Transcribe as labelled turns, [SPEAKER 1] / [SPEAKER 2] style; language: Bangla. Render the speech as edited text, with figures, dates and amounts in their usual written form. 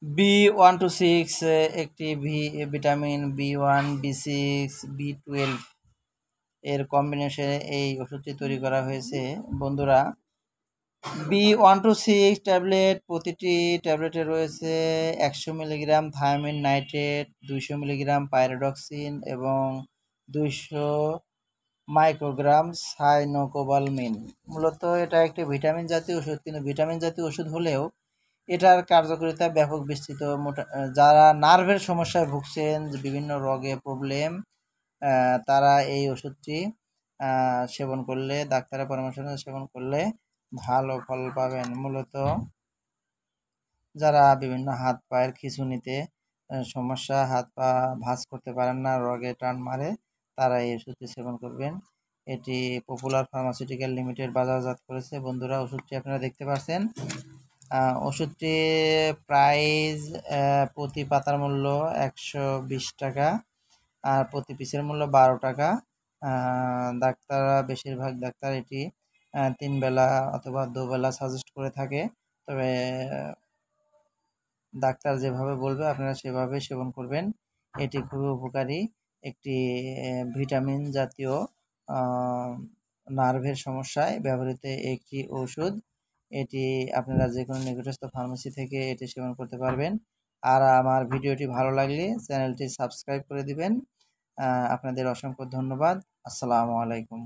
[SPEAKER 1] B1 to 6 একটি ভিটামিন B1 B6 B12 এর কম্বিনেশনে এই ওষুধটি তৈরি করা হয়েছে। বন্ধুরা, B1 to 6 ট্যাবলেট, প্রতিটি ট্যাবলেটে রয়েছে 100 milligram thymine nitrate, 200 milligram pyridoxine এবং 200 মাইক্রোগ্রাম সাইনোকোবালমিন। মূলত এটা একটি ভিটামিন জাতীয় ওষুধ, কিন্তু ভিটামিন জাতীয় ওষুধ হলেও এটার কার্যকারিতা ব্যাপক বিস্তৃত। যারা নার্ভের সমস্যায় ভুগছেন, বিভিন্ন রোগে প্রবলেম, তারা এই ওষুধটি সেবন করলে, ডাক্তারের পরামর্শ সেবন করলে ভালো ফল পাবেন। মূলত যারা বিভিন্ন হাত পায়ের খিঁচুনিতে সমস্যা, হাত পা ভাঁজ করতে পারেন না, রোগে টান মারে, তারা এই ওষুধটি সেবন করবেন। এটি পপুলার ফার্মাসিউটিক্যাল লিমিটেড বাজারজাত করেছে। বন্ধুরা, ওষুধটি আপনারা দেখতে পাচ্ছেন। ওষুধটি প্রাইস প্রতি পাতার মূল্য 120 টাকা আর প্রতি পিসের মূল্য 12 টাকা। বেশিরভাগ ডাক্তার এটি 3 বেলা অথবা 2 বেলা সাজেস্ট করে থাকে। তবে ডাক্তার যেভাবে বলবে আপনারা সেভাবে সেবন করবেন। এটি খুবই উপকারী একটি ভিটামিন জাতীয় নার্ভের সমস্যায় ব্যবহৃত একটি ওষুধ। এটি আপনারা যে কোনো নিকটস্থ ফার্মেসি থেকে এটি সেবন করতে পারবেন। আর আমার ভিডিওটি ভালো লাগলে চ্যানেলটি সাবস্ক্রাইব করে দিবেন। আপনাদের অসংখ্য ধন্যবাদ। আসসালামু আলাইকুম।